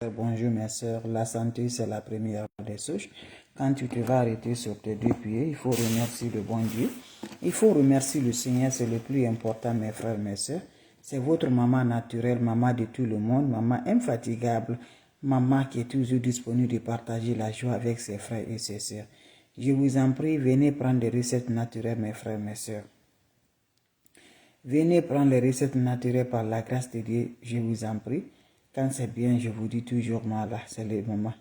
Bonjour mes soeurs, la santé c'est la première des choses. Quand tu te vas arrêter sur tes deux pieds, il faut remercier le bon Dieu. Il faut remercier le Seigneur, c'est le plus important mes frères, mes soeurs. C'est votre maman naturelle, maman de tout le monde, maman infatigable, maman qui est toujours disponible de partager la joie avec ses frères et ses soeurs. Je vous en prie, venez prendre des recettes naturelles mes frères, mes soeurs. Venez prendre les recettes naturelles par la grâce de Dieu, je vous en prie. Quand c'est bien, je vous dis toujours, moi là, c'est le moment.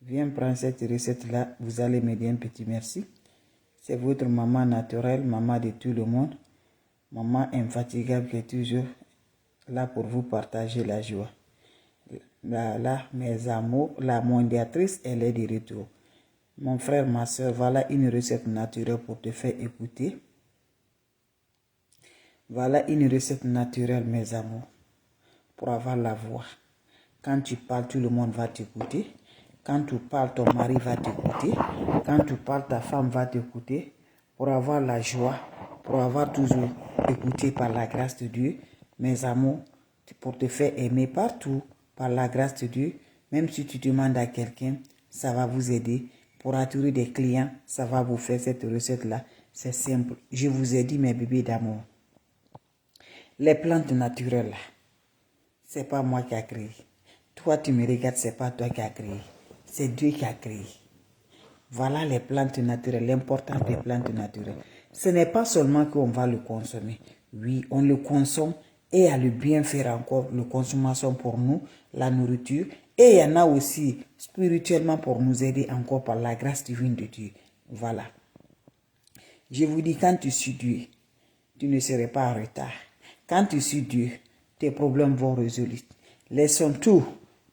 Viens prendre cette recette-là, vous allez me dire un petit merci. C'est votre maman naturelle, maman de tout le monde, maman infatigable qui est toujours là pour vous partager la joie. Là, mes amours, la mondiatrice, elle est de retour. Mon frère, ma soeur, voilà une recette naturelle pour te faire écouter. Voilà une recette naturelle, mes amours, pour avoir la voix. Quand tu parles, tout le monde va t'écouter. Quand tu parles, ton mari va t'écouter. Quand tu parles, ta femme va t'écouter. Pour avoir la joie, pour avoir toujours écouté par la grâce de Dieu, mes amours, pour te faire aimer partout, par la grâce de Dieu, même si tu demandes à quelqu'un, ça va vous aider. Pour attirer des clients, ça va vous faire cette recette-là. C'est simple. Je vous ai dit, mes bébés d'amour. Les plantes naturelles, c'est pas moi qui a créé. Toi, tu me regardes, c'est pas toi qui a créé. C'est Dieu qui a créé. Voilà les plantes naturelles, l'importance des plantes naturelles. Ce n'est pas seulement qu'on va le consommer. Oui, on le consomme et il y a le bien faire encore, la consommation pour nous, la nourriture. Et il y en a aussi spirituellement pour nous aider encore par la grâce divine de Dieu. Voilà. Je vous dis, quand tu suis Dieu, tu ne serais pas en retard. Quand tu suis Dieu, tes problèmes vont résoudre. Laissons tout,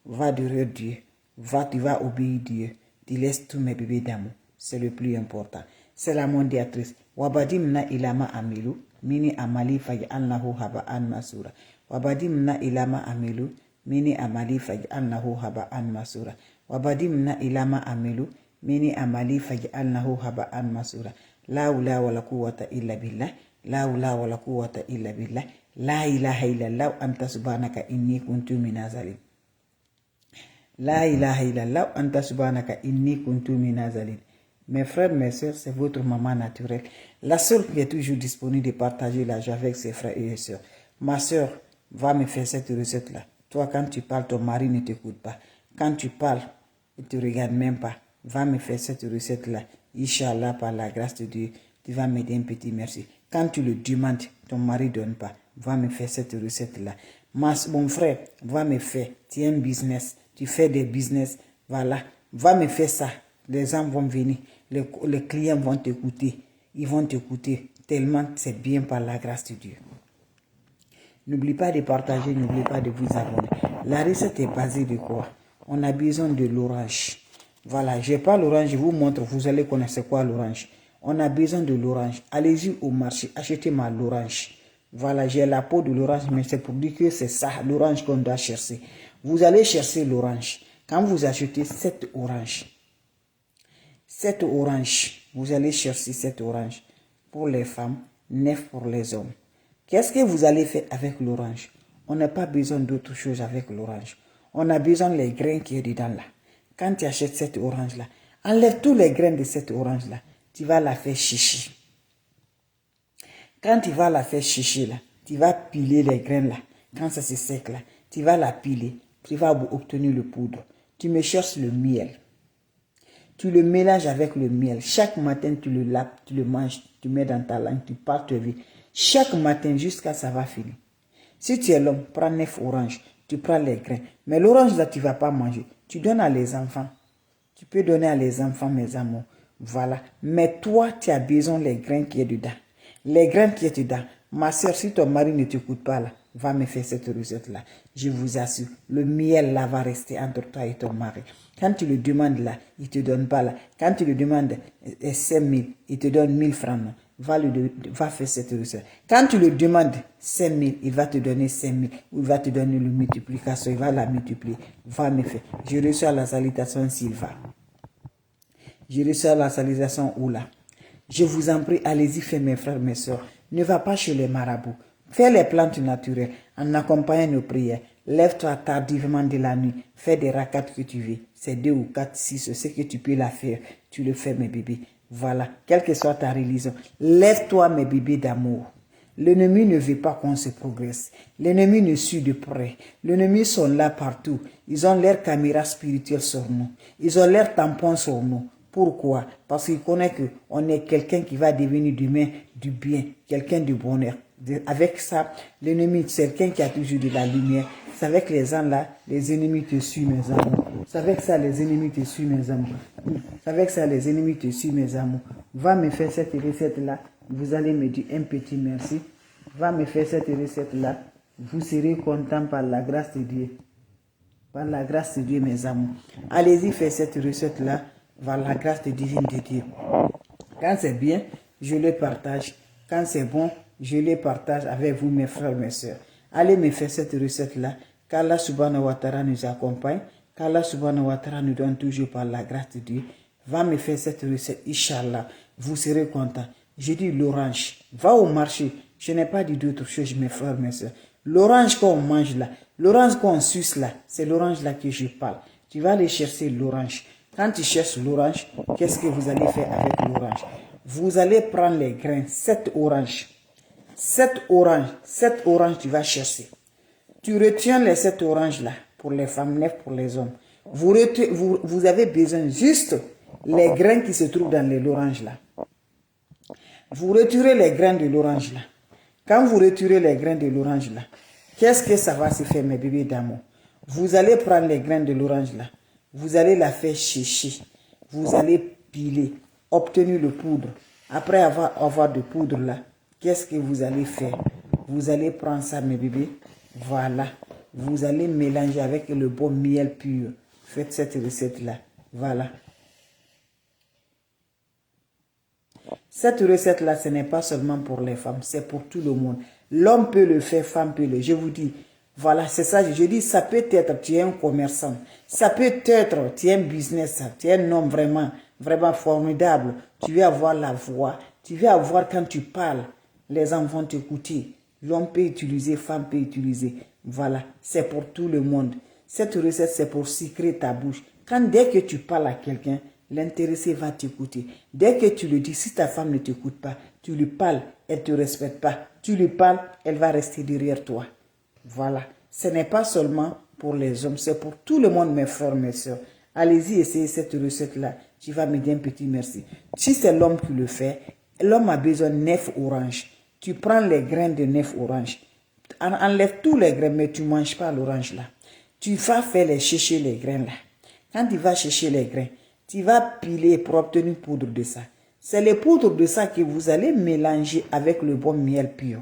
va derrière Dieu, tu vas obéir Dieu. Tu laisses tous mes bébés d'amour. C'est le plus important. C'est la mondiatrice. Wabadimna ilama amilu, mini amali faj annahu haba an masura. Wabadimna ilama amilu, mini amali faj annahu haba an masura. Wabadimna ilama amilu, mini amali faj annahu haba an masura. La hawla wala quwwata illa billah. La hawla wala quwwata illa billah. La ilaha illallah anta subhanaka inni kuntu minazalin. La ilaha illallah anta subhanaka inni kuntu minazalin. Mes frères, mes soeurs, c'est votre maman naturelle. La seule qui est toujours disponible de partager la joie avec ses frères et sœurs. Ma soeur, va me faire cette recette-là. Toi, quand tu parles, ton mari ne t'écoute pas. Quand tu parles, il ne te regarde même pas. Va me faire cette recette-là. Inch'Allah, par la grâce de Dieu, tu vas m'aider un petit merci. Quand tu le demandes, ton mari ne donne pas. Va me faire cette recette-là. Mon frère, va me faire. Tu as un business. Tu fais des business. Voilà. Va me faire ça. Les gens vont venir. Les clients vont t'écouter. Ils vont t'écouter. Tellement c'est bien par la grâce de Dieu. N'oublie pas de partager. N'oublie pas de vous abonner. La recette est basée de quoi? On a besoin de l'orange. Voilà. Je n'ai pas l'orange. Je vous montre. Vous allez connaître quoi l'orange. On a besoin de l'orange. Allez-y au marché. Achetez-moi l'orange. Voilà, j'ai la peau de l'orange, mais c'est pour dire que c'est ça, l'orange qu'on doit chercher. Vous allez chercher l'orange. Quand vous achetez cette orange, vous allez chercher cette orange pour les femmes, 9 pour les hommes. Qu'est-ce que vous allez faire avec l'orange? On n'a pas besoin d'autre chose avec l'orange. On a besoin des grains qui est dedans là. Quand tu achètes cette orange-là, enlève tous les grains de cette orange-là. Tu vas la faire chichi. Quand tu vas la faire chicher là, tu vas piler les graines là. Quand ça se sec là, tu vas la piler. Tu vas obtenir le poudre. Tu me cherches le miel. Tu le mélanges avec le miel. Chaque matin, tu le laves, tu le manges, tu mets dans ta langue, tu pars te vie. Chaque matin, jusqu'à ça va finir. Si tu es l'homme, prends 9 oranges. Tu prends les grains. Mais l'orange là, tu ne vas pas manger. Tu donnes à les enfants. Tu peux donner à les enfants, mes amours. Voilà. Mais toi, tu as besoin des grains qui est dedans. Les grains qui est dedans. Ma soeur, si ton mari ne t'écoute pas là, va me faire cette recette-là. Je vous assure, le miel là va rester entre toi et ton mari. Quand tu le demandes là, il ne te donne pas là. Quand tu le demandes 5 000, il te donne 1000 francs. Non. Va faire cette recette. Quand tu le demandes 5 000, il va te donner 5 000. Ou il va te donner le multiplication, il va la multiplier. Va me faire. Je reçois la salutation Sylva. Je reçois la salutation Oula. Je vous en prie, allez-y faire mes frères, mes soeurs. Ne va pas chez les marabouts. Fais les plantes naturelles en accompagnant nos prières. Lève-toi tardivement de la nuit. Fais des rakats que tu veux. C'est 2 ou 4, 6, ce que tu peux la faire. Tu le fais, mes bébés. Voilà. Quelle que soit ta religion. Lève-toi, mes bébés d'amour. L'ennemi ne veut pas qu'on se progresse. L'ennemi nous suit de près. L'ennemi sont là partout. Ils ont leur caméra spirituelle sur nous. Ils ont leur tampon sur nous. Pourquoi? Parce qu'ils connaissent qu'on est quelqu'un qui va devenir demain du bien, quelqu'un du bonheur. Avec ça, l'ennemi, c'est quelqu'un qui a toujours de la lumière. C'est avec les gens là, les ennemis te suivent, mes amours. C'est avec ça, les ennemis te suivent, mes amours. C'est avec ça, les ennemis te suivent, mes amours. Va me faire cette recette-là. Vous allez me dire un petit merci. Va me faire cette recette-là. Vous serez content par la grâce de Dieu. Par la grâce de Dieu, mes amours. Allez-y, faire cette recette-là. Par la grâce divine de Dieu. Quand c'est bien, je le partage. Quand c'est bon, je le partage avec vous, mes frères, mes soeurs. Allez me faire cette recette-là. Qu'Allah subhanahu wa ta'ala nous accompagne. Qu'Allah subhanahu wa ta'ala nous donne toujours par la grâce de Dieu. Va me faire cette recette, Inch'Allah. Vous serez content. J'ai dit l'orange. Va au marché. Je n'ai pas dit d'autre chose, mes frères, mes soeurs. L'orange qu'on mange là, l'orange qu'on suce là, c'est l'orange là que je parle. Tu vas aller chercher l'orange. Quand tu cherches l'orange, qu'est-ce que vous allez faire avec l'orange? Vous allez prendre les grains, 7 oranges. 7 oranges tu vas chercher. Tu retiens les 7 oranges là, pour les femmes, 9 pour les hommes. Vous avez besoin juste les grains qui se trouvent dans l'orange là. Vous retirez les grains de l'orange là. Quand vous retirez les grains de l'orange là, qu'est-ce que ça va se faire, mes bébés d'amour? Vous allez prendre les grains de l'orange là. Vous allez la faire sécher. Vous allez piler, obtenir le poudre. Après avoir de poudre là, qu'est-ce que vous allez faire? Vous allez prendre ça, mes bébés. Voilà. Vous allez mélanger avec le bon miel pur. Faites cette recette là. Voilà. Cette recette-là, ce n'est pas seulement pour les femmes, c'est pour tout le monde. L'homme peut le faire, femme peut le faire. Je vous dis, voilà, c'est ça. Je dis, ça peut être, tu es un commerçant. Ça peut être, tu es un business, tu es un homme vraiment, vraiment formidable. Tu veux avoir la voix. Tu veux avoir, quand tu parles, les gens vont t'écouter. L'homme peut utiliser, femme peut utiliser. Voilà, c'est pour tout le monde. Cette recette, c'est pour sucrer ta bouche. Dès que tu parles à quelqu'un, l'intéressé va t'écouter. Dès que tu le dis, si ta femme ne t'écoute pas, tu lui parles, elle ne te respecte pas. Tu lui parles, elle va rester derrière toi. Voilà. Ce n'est pas seulement pour les hommes, c'est pour tout le monde, mes frères, mes soeurs. Allez-y, essayez cette recette-là. Tu vas me dire un petit merci. Si c'est l'homme qui le fait, l'homme a besoin de 9 oranges. Tu prends les grains de 9 oranges. Enlève tous les grains, mais tu ne manges pas l'orange là. Tu vas faire chercher les grains là. Quand tu vas chercher les grains, tu vas piler pour obtenir poudre de ça. C'est les poudres de ça que vous allez mélanger avec le bon miel pur.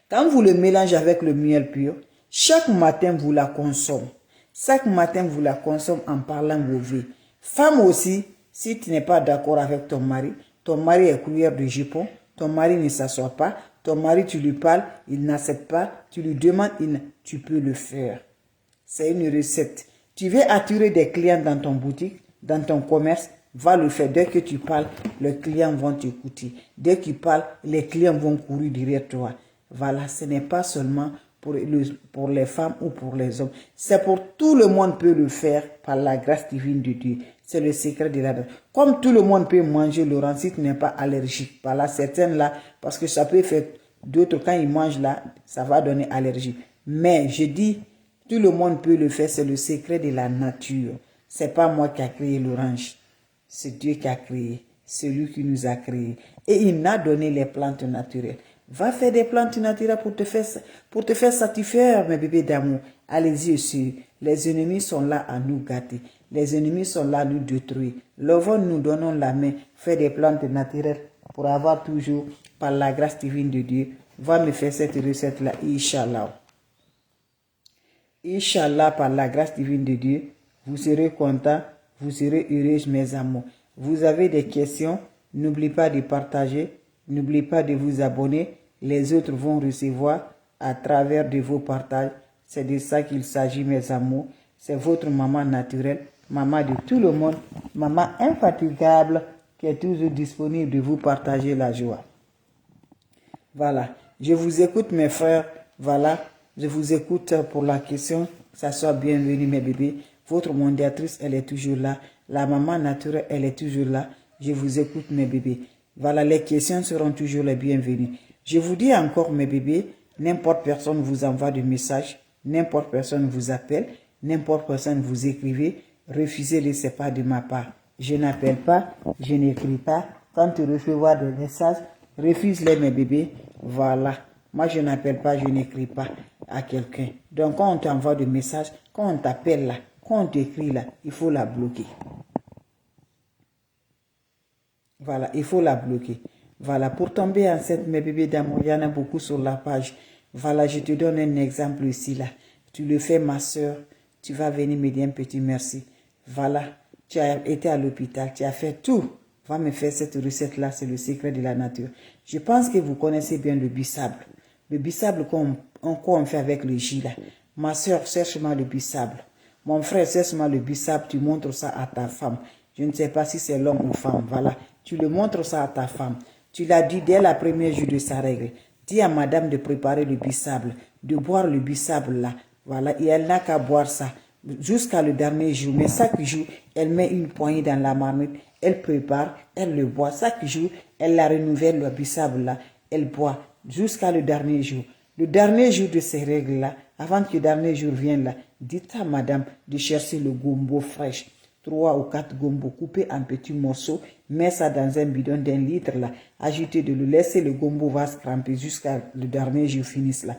Quand vous le mélangez avec le miel pur, chaque matin vous la consommez. Chaque matin vous la consommez en parlant vos vies. Femme aussi, si tu n'es pas d'accord avec ton mari est couvert de jupon, ton mari ne s'assoit pas, ton mari tu lui parles, il n'accepte pas, tu lui demandes, tu peux le faire. C'est une recette. Tu veux attirer des clients dans ton boutique, dans ton commerce, va le faire. Dès que tu parles, les clients vont t'écouter. Dès que tu parles, les clients vont courir derrière toi. Voilà, ce n'est pas seulement pour les femmes ou pour les hommes. C'est pour tout le monde peut le faire par la grâce divine de Dieu. C'est le secret de la grâce. Comme tout le monde peut manger l'orange si tu n'es pas allergique. Par là, certaines là, parce que ça peut faire d'autres quand ils mangent là, ça va donner allergie. Mais je dis, tout le monde peut le faire, c'est le secret de la nature. C'est pas moi qui a créé l'orange. C'est Dieu qui a créé. C'est lui qui nous a créé. Et il m'a donné les plantes naturelles. Va faire des plantes naturelles pour te faire satisfaire, mes bébés d'amour. Allez-y aussi. Les ennemis sont là à nous gâter. Les ennemis sont là à nous détruire. Levons, nous donnons la main. Fais des plantes naturelles pour avoir toujours, par la grâce divine de Dieu, va me faire cette recette-là, Inch'Allah. Inch'Allah, par la grâce divine de Dieu, vous serez contents, vous serez heureux, mes amours. Vous avez des questions, n'oubliez pas de partager, n'oubliez pas de vous abonner. Les autres vont recevoir à travers de vos partages. C'est de ça qu'il s'agit, mes amours. C'est votre maman naturelle, maman de tout le monde, maman infatigable qui est toujours disponible de vous partager la joie. Voilà. Je vous écoute mes frères, voilà, je vous écoute pour la question, ça soit bienvenue mes bébés. Votre mondiatrice, elle est toujours là. La maman naturelle, elle est toujours là. Je vous écoute mes bébés. Voilà, les questions seront toujours les bienvenues. Je vous dis encore mes bébés, n'importe personne vous envoie des messages, n'importe personne vous appelle, n'importe personne vous écrivez, refusez-les, ce n'est pas de ma part. Je n'appelle pas, je n'écris pas. Quand tu recevras des messages, refuse-les mes bébés. Voilà. Moi, je n'appelle pas, je n'écris pas à quelqu'un. Donc, quand on t'envoie des messages, quand on t'appelle là, quand on t'écrit là, il faut la bloquer. Voilà, il faut la bloquer. Voilà, pour tomber enceinte, mes bébés d'amour, il y en a beaucoup sur la page. Voilà, je te donne un exemple ici là. Tu le fais, ma soeur. Tu vas venir me dire un petit merci. Voilà, tu as été à l'hôpital, tu as fait tout. Va me faire cette recette-là, c'est le secret de la nature. Je pense que vous connaissez bien le bissable. Le bissable qu'on fait avec le J là. Ma soeur, cherche-moi le bissable. Mon frère, cherche-moi le bissable, tu montres ça à ta femme. Je ne sais pas si c'est l'homme ou femme, voilà. Tu le montres ça à ta femme. Tu l'as dit dès la première jour de sa règle. Dis à madame de préparer le bissable, de boire le bissable là. Voilà, et elle n'a qu'à boire ça jusqu'à le dernier jour. Mais chaque jour, elle met une poignée dans la marmite, elle prépare, elle le boit. Chaque jour, elle la renouvelle, le bissable là, elle boit jusqu'à le dernier jour. Le dernier jour de ces règles-là, avant que le dernier jour vienne là, dites à madame de chercher le gombo fraîche. 3 ou 4 gombo coupés en petits morceaux, mets ça dans un bidon d'1 litre là, ajoutez de l'eau, laissez le gombo va se cramper jusqu'à le dernier jour finisse là.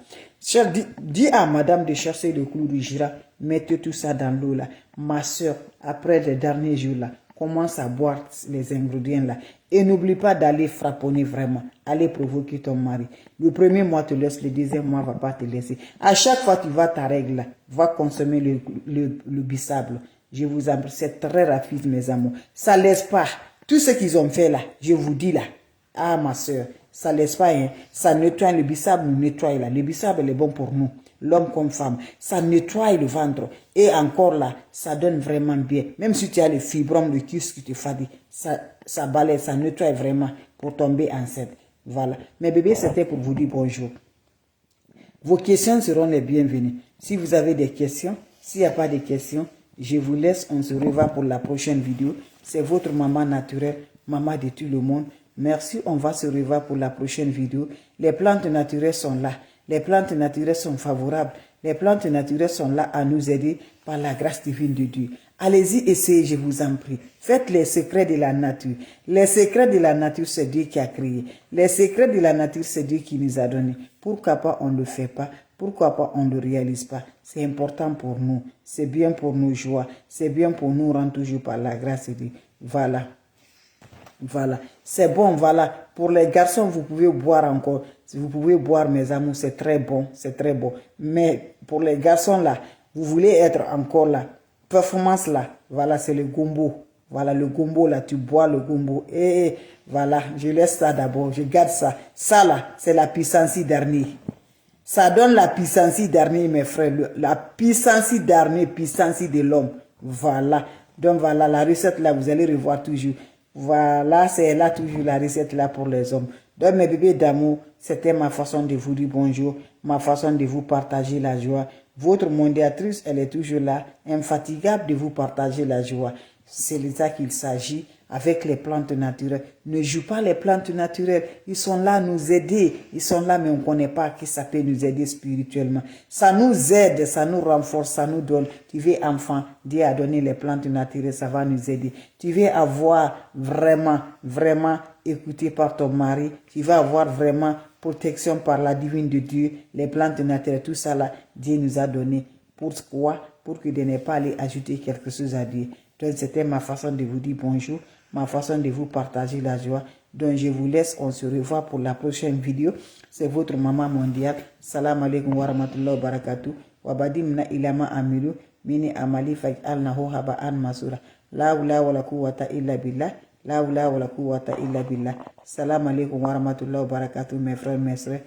Dis à madame de chercher le clou de gira, mettez tout ça dans l'eau là. Ma soeur, après le dernier jour là, commence à boire les ingrédients là. Et n'oublie pas d'aller frapponner vraiment. Allez provoquer ton mari. Le premier mois te laisse, le deuxième mois va pas te laisser. À chaque fois tu vas ta règle là, va consommer le bissable. Je vous en prie, c'est très rapide mes amours. Ça laisse pas. Tout ce qu'ils ont fait là, je vous dis là. Ah ma soeur, ça laisse pas. Hein. Ça nettoie le bissable, nous nettoie là. Le bissable est bon pour nous. L'homme comme femme, ça nettoie le ventre. Et encore là, ça donne vraiment bien. Même si tu as le fibromes, le kyste qui te fatigue, ça balaye, ça nettoie vraiment pour tomber enceinte. Voilà. Mes bébés, c'était pour vous dire bonjour. Vos questions seront les bienvenues. Si vous avez des questions, s'il n'y a pas de questions, je vous laisse, on se revoit pour la prochaine vidéo. C'est votre maman naturelle, maman de tout le monde. Merci, on va se revoir pour la prochaine vidéo. Les plantes naturelles sont là. Les plantes naturelles sont favorables. Les plantes naturelles sont là à nous aider par la grâce divine de Dieu. Allez-y, essayez, je vous en prie. Faites les secrets de la nature. Les secrets de la nature, c'est Dieu qui a créé. Les secrets de la nature, c'est Dieu qui nous a donné. Pourquoi pas on ne le fait pas? Pourquoi pas on ne le réalise pas? C'est important pour nous. C'est bien pour nos joies. C'est bien pour nous rendre toujours par la grâce de Dieu. Voilà. Voilà. C'est bon, voilà. Pour les garçons, vous pouvez boire encore. Vous pouvez boire, mes amours, c'est très bon. C'est très bon. Mais pour les garçons, là, vous voulez être encore là. Performance, là. Voilà, c'est le gombo. Voilà, le gombo, là, tu bois le gombo. Et voilà, je laisse ça d'abord. Je garde ça. Ça, là, c'est la puissance dernière. Ça donne la puissance dernière, mes frères. La puissance dernière, puissance de l'homme. Voilà. Donc, voilà, la recette, là, vous allez revoir toujours. Voilà, c'est là toujours la recette là pour les hommes. Donc mes bébés d'amour, c'était ma façon de vous dire bonjour, ma façon de vous partager la joie. Votre mondiatrice, elle est toujours là, infatigable de vous partager la joie. C'est de ça qu'il s'agit avec les plantes naturelles. Ne joue pas les plantes naturelles. Ils sont là à nous aider. Ils sont là, mais on ne connaît pas qui ça peut nous aider spirituellement. Ça nous aide, ça nous renforce, ça nous donne. Tu veux enfant, Dieu a donné les plantes naturelles, ça va nous aider. Tu veux avoir vraiment, vraiment écouté par ton mari. Tu vas avoir vraiment protection par la divine de Dieu. Les plantes naturelles, tout ça là, Dieu nous a donné. Pourquoi? Pour que de ne pas aller ajouter quelque chose à Dieu. Donc c'était ma façon de vous dire bonjour, ma façon de vous partager la joie. Donc je vous laisse, on se revoit pour la prochaine vidéo. C'est votre maman mondiale. Salam alaikum wa rahmatullahi wa barakatuh. Wa badimna ilama amilu mini amali faj'alnahu haba'an masura. La hawla wa la quwwata illa billah. La hawla wa la quwwata illa billah. Salam alaikum wa rahmatullahi wa barakatuh mes frères, mes sœurs.